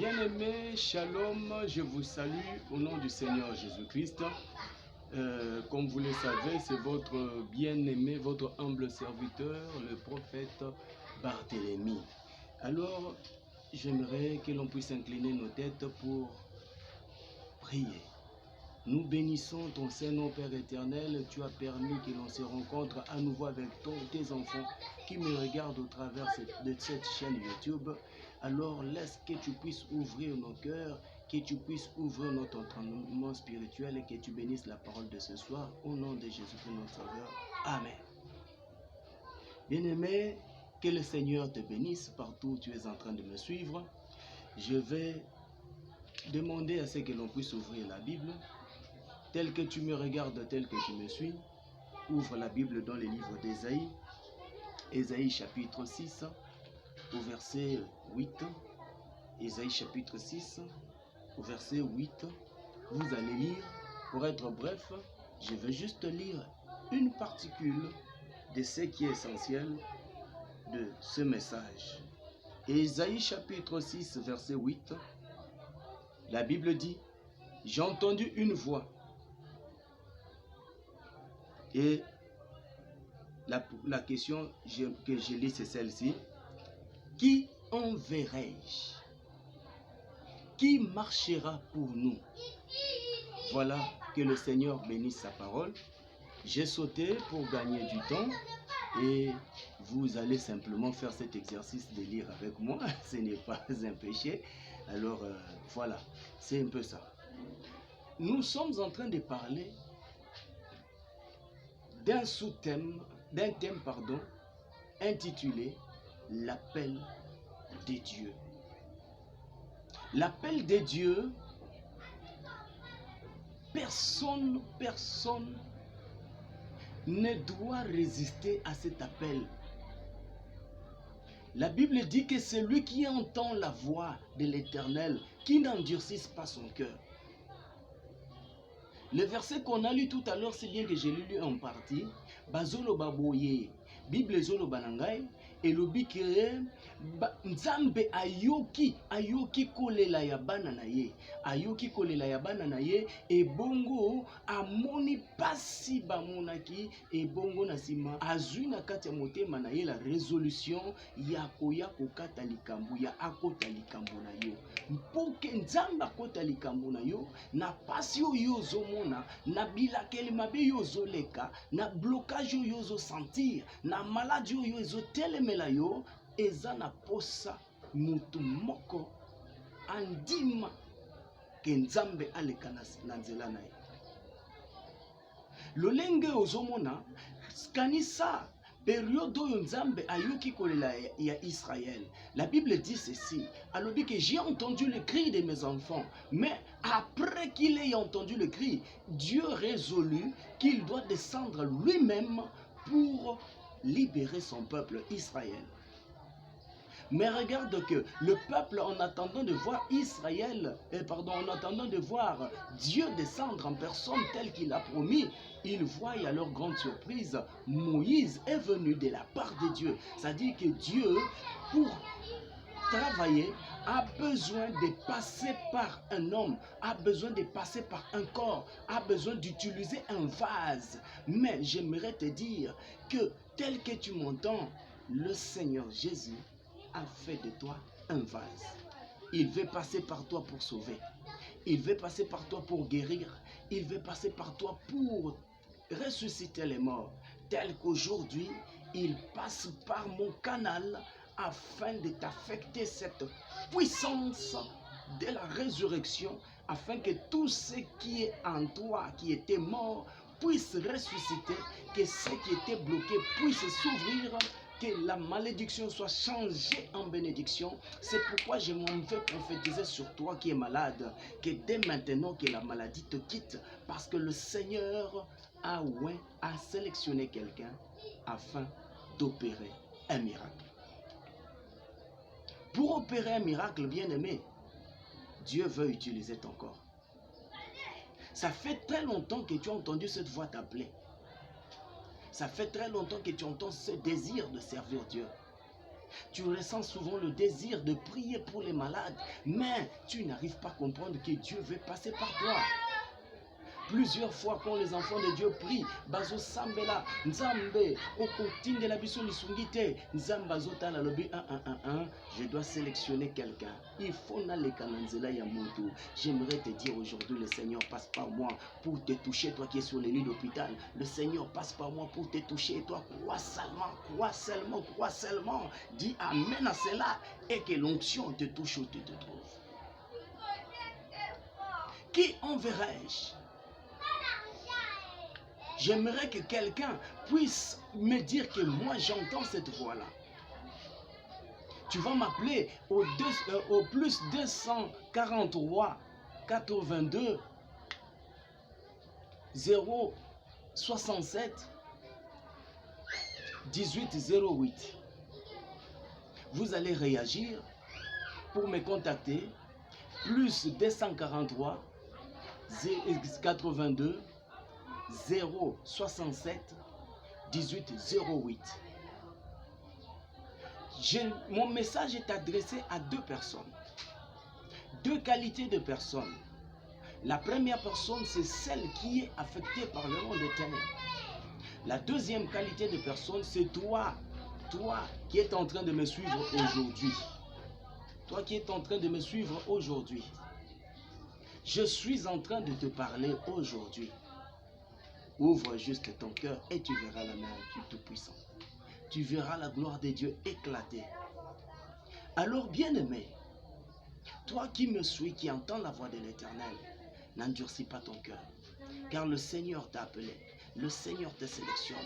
Bien-aimés, shalom, je vous salue au nom du Seigneur Jésus-Christ. Comme vous le savez, c'est votre bien-aimé, votre humble serviteur, le prophète Barthélemy. Alors, j'aimerais que l'on puisse incliner nos têtes pour prier. Nous bénissons ton Saint-Nom, Père éternel. Tu as permis que l'on se rencontre à nouveau avec tes enfants qui me regardent au travers de cette chaîne YouTube. Alors, laisse que tu puisses ouvrir nos cœurs, que tu puisses ouvrir notre entraînement spirituel et que tu bénisses la parole de ce soir. Au nom de Jésus-Christ, notre Sauveur. Amen. Bien-aimé, que le Seigneur te bénisse partout où tu es en train de me suivre. Je vais demander à ce que l'on puisse ouvrir la Bible. Tel que tu me regardes, tel que tu me suis, ouvre la Bible dans le livre d'Ésaïe, Ésaïe chapitre 6, au verset 8. Ésaïe chapitre 6, au verset 8. Vous allez lire, pour être bref, je vais juste lire une particule de ce qui est essentiel de ce message. Ésaïe chapitre 6, verset 8, la Bible dit, « J'ai entendu une voix. » Et la question que je lis, c'est celle-ci. Qui enverrai-je? Qui marchera pour nous? Voilà, que le Seigneur bénisse sa parole. J'ai sauté pour gagner du temps et vous allez simplement faire cet exercice de lire avec moi. Ce n'est pas un péché. Alors voilà, c'est un peu ça. Nous sommes en train de parler d'un sous-thème, intitulé l'appel des dieux. L'appel des dieux, personne ne doit résister à cet appel. La Bible dit que c'est lui qui entend la voix de l'Éternel, qui n'endurcisse pas son cœur. Le verset qu'on a lu tout à l'heure, c'est bien que j'ai lu en partie. Bazolo baboye, Bible zolo banangai, et lobi kere, Nzambe ayoki kolela ya bana na ye, ayoki kolela ya bana na ye, e bongo amoni pasi bamonaki, e bongo na sima, azui na kati ya motema na ye la résolution ya koya kokata likambo, ya akota likambo na yo. Mpoke Nzambe akota likambo na yo, na pasi oyo zomona, na bilakeli mabe yo zoleka, na blocage yo zo sentir, na maladie yo zo telemela yo, eza na posa mutu moko andima ke Nzambe aleka na nzela na ye. Lolenge ozomona, kanisa période oyo Nzambe ayoki kolela ya Israël. La Bible dit ceci. Alors dit que j'ai entendu le cri de mes enfants. Mais après qu'il ait entendu le cri, Dieu résolut qu'il doit descendre lui-même pour libérer son peuple Israël. Mais regarde que le peuple, en attendant de voir en attendant de voir Dieu descendre en personne tel qu'il a promis, ils voient à leur grande surprise, Moïse est venu de la part de Dieu. C'est-à-dire que Dieu, pour travailler, a besoin de passer par un homme, a besoin de passer par un corps, a besoin d'utiliser un vase. Mais j'aimerais te dire que tel que tu m'entends, le Seigneur Jésus a fait de toi un vase. Il veut passer par toi pour sauver. Il veut passer par toi pour guérir. Il veut passer par toi pour ressusciter les morts. Tel qu'aujourd'hui, il passe par mon canal afin de t'affecter cette puissance de la résurrection, afin que tout ce qui est en toi, qui était mort, puisse ressusciter, que ce qui était bloqué puisse s'ouvrir, que la malédiction soit changée en bénédiction. C'est pourquoi je m'en vais prophétiser sur toi qui es malade, que dès maintenant que la maladie te quitte, parce que le Seigneur a sélectionné quelqu'un afin d'opérer un miracle. Pour opérer un miracle, bien-aimé, Dieu veut utiliser ton corps. Ça fait très longtemps que tu as entendu cette voix t'appeler. Ça fait très longtemps que tu entends ce désir de servir Dieu. Tu ressens souvent le désir de prier pour les malades, mais tu n'arrives pas à comprendre que Dieu veut passer par toi. Plusieurs fois quand les enfants de Dieu prient, bazo sambela, nzambe, okotindela biso lisungite, nzamba zotala lobi 1, je dois sélectionner quelqu'un. Il faut n'aller kananzela ya moto. J'aimerais te dire aujourd'hui, le Seigneur passe par moi pour te toucher, toi qui es sur le lit d'hôpital. Le Seigneur passe par moi pour te toucher, et toi crois seulement, crois seulement, crois seulement. Dis amen à cela et que l'onction te touche où tu te trouves. Qui enverrai-je? J'aimerais que quelqu'un puisse me dire que moi j'entends cette voix-là. Tu vas m'appeler au plus 243 82 067 1808. Vous allez réagir pour me contacter. Plus 243 82 067 1808. Mon message est adressé à deux personnes. Deux qualités de personnes. La première personne, c'est celle qui est affectée par le monde des ténèbres. La deuxième qualité de personne, c'est toi qui es en train de me suivre aujourd'hui. Toi qui es en train de me suivre aujourd'hui. Je suis en train de te parler aujourd'hui. Ouvre juste ton cœur et tu verras la main du Tout-Puissant. Tu verras la gloire de Dieu éclater. Alors, bien-aimé, toi qui me suis, qui entends la voix de l'Éternel, n'endurcis pas ton cœur, car le Seigneur t'a appelé, le Seigneur te sélectionne.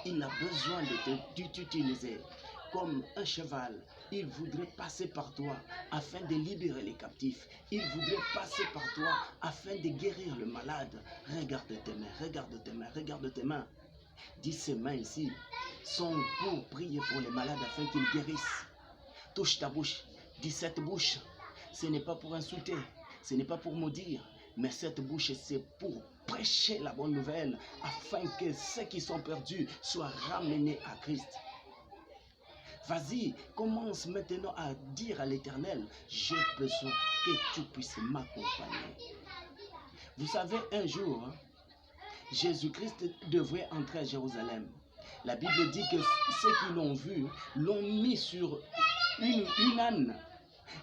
Il a besoin de t'utiliser comme un cheval. Il voudrait passer par toi afin de libérer les captifs. Il voudrait passer par toi afin de guérir le malade. Regarde tes mains, regarde tes mains, regarde tes mains. Dis, ces mains ici sont pour prier pour les malades afin qu'ils guérissent. Touche ta bouche. Dis, cette bouche, ce n'est pas pour insulter, ce n'est pas pour maudire, mais cette bouche, c'est pour prêcher la bonne nouvelle afin que ceux qui sont perdus soient ramenés à Christ. Vas-y, commence maintenant à dire à l'Éternel, j'ai besoin que tu puisses m'accompagner. Vous savez, un jour, Jésus-Christ devrait entrer à Jérusalem. La Bible dit que ceux qui l'ont vu l'ont mis sur une âne.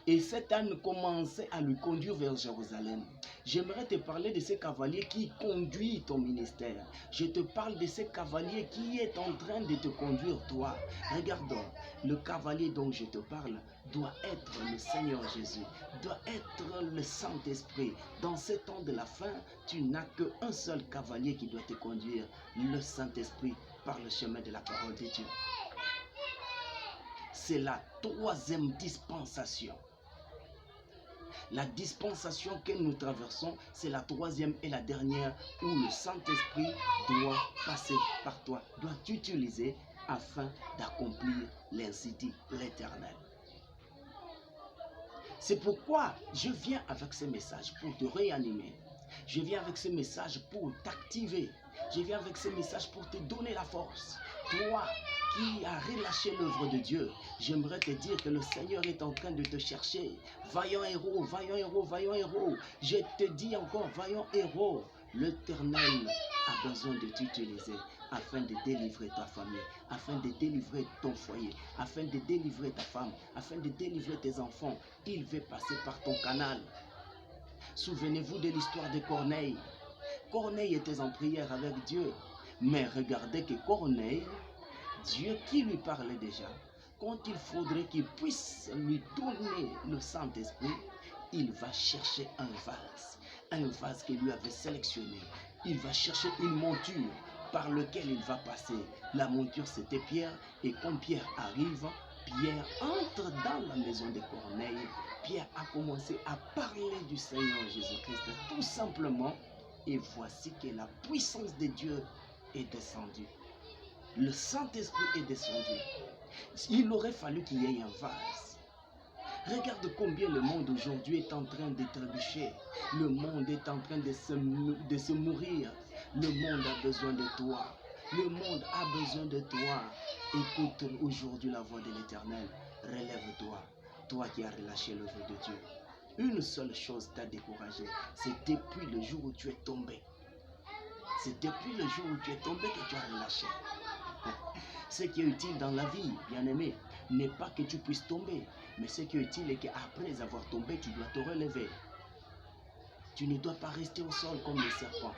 Et cet âne commençait à lui conduire vers Jérusalem. J'aimerais te parler de ces cavaliers qui conduisent ton ministère. Je te parle de ces cavaliers qui est en train de te conduire toi. Regarde, le cavalier dont je te parle doit être le Seigneur Jésus, doit être le Saint-Esprit. Dans ces temps de la fin, tu n'as qu'un seul cavalier qui doit te conduire, le Saint-Esprit, par le chemin de la parole de Dieu. C'est la troisième dispensation. La dispensation que nous traversons, c'est la troisième et la dernière où le Saint-Esprit doit passer par toi, doit t'utiliser afin d'accomplir l'ainsi dit l'Éternel. C'est pourquoi je viens avec ce message pour te réanimer. Je viens avec ce message pour t'activer. Je viens avec ce message pour te donner la force. Toi qui as relâché l'œuvre de Dieu, j'aimerais te dire que le Seigneur est en train de te chercher. Vaillant héros, vaillant héros, vaillant héros. Je te dis encore, vaillant héros. L'Éternel a besoin de t'utiliser afin de délivrer ta famille, afin de délivrer ton foyer, afin de délivrer ta femme, afin de délivrer tes enfants. Il veut passer par ton canal. Souvenez-vous de l'histoire de Corneille. Corneille était en prière avec Dieu. Mais regardez que Corneille, Dieu qui lui parlait déjà, quand il faudrait qu'il puisse lui donner le Saint-Esprit, il va chercher un vase qu'il lui avait sélectionné. Il va chercher une monture par laquelle il va passer. La monture, c'était Pierre, et quand Pierre arrive, Pierre entre dans la maison de Corneille. Pierre a commencé à parler du Seigneur Jésus-Christ, tout simplement, et voici que la puissance de Dieu est descendue. Le Saint-Esprit est descendu. Il aurait fallu qu'il y ait un vase. Regarde combien le monde aujourd'hui est en train de trébucher. Le monde est en train de se mourir. Le monde a besoin de toi. Le monde a besoin de toi. Écoute aujourd'hui la voix de l'Éternel. relève-toi, toi qui as relâché l'œuvre de Dieu. Une seule chose t'a découragé, c'est depuis le jour où tu es tombé. C'est depuis le jour où tu es tombé que tu as relâché. Ce qui est utile dans la vie, bien-aimé, n'est pas que tu puisses tomber, mais ce qui est utile est qu'après avoir tombé, tu dois te relever. Tu ne dois pas rester au sol comme le serpent.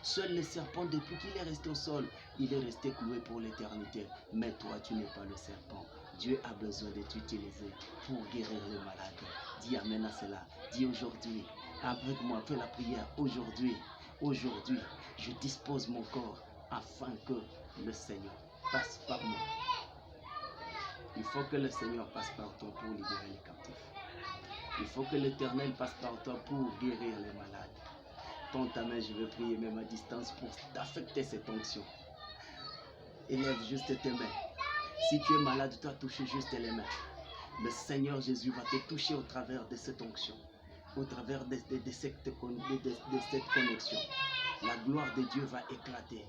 Seul le serpent, depuis qu'il est resté au sol, il est resté cloué pour l'éternité. Mais toi, tu n'es pas le serpent. Dieu a besoin de t'utiliser pour guérir les malades. Dis amen à cela. Dis aujourd'hui, avec moi, fais la prière aujourd'hui. Aujourd'hui, je dispose mon corps afin que le Seigneur passe par moi. Il faut que le Seigneur passe par toi pour libérer les captifs. Il faut que l'Éternel passe par toi pour guérir les malades. Tends ta main, je vais prier même à distance pour t'affecter cette onction. Élève juste tes mains. Si tu es malade, toi touche juste les mains. Le Seigneur Jésus va te toucher au travers de cette onction, au travers de cette connexion. La gloire de Dieu va éclater.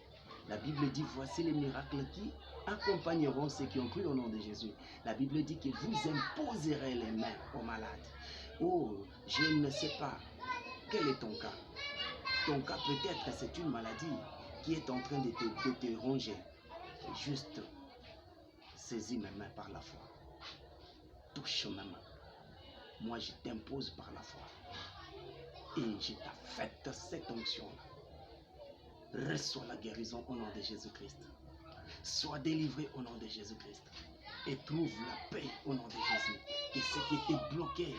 La Bible dit, voici les miracles qui accompagneront ceux qui ont cru au nom de Jésus. La Bible dit que vous imposerez les mains aux malades. Oh, je ne sais pas quel est ton cas. Ton cas peut-être c'est une maladie qui est en train de te ronger. Juste saisis mes mains par la foi. Touche ma main. Moi je t'impose par la foi. Et je t'affecte cette onction-là. Reçois la guérison au nom de Jésus-Christ. Sois délivré au nom de Jésus-Christ. Et trouve la paix au nom de Jésus. Que ce qui était bloqué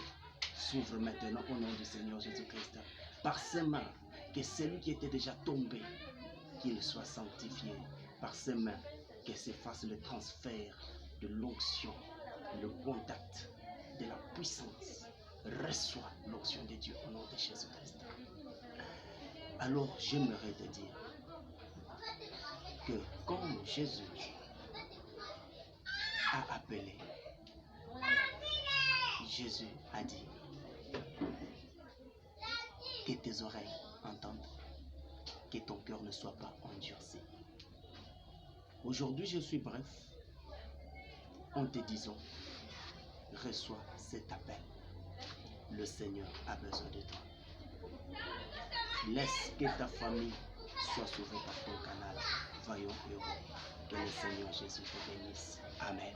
s'ouvre maintenant au nom du Seigneur Jésus-Christ. Par ses mains, que celui qui était déjà tombé, qu'il soit sanctifié. Par ses mains, que se fasse le transfert de l'onction, le contact de la puissance. Reçois l'onction de Dieu au nom de Jésus-Christ. Alors j'aimerais te dire que comme Jésus a appelé, Jésus a dit que tes oreilles entendent, que ton cœur ne soit pas endurci. Aujourd'hui je suis bref en te disant, reçois cet appel. Le Seigneur a besoin de toi. Laisse que ta famille soit sauvée par ton canal. Voyons heureux. Que le Seigneur Jésus te bénisse. Amen.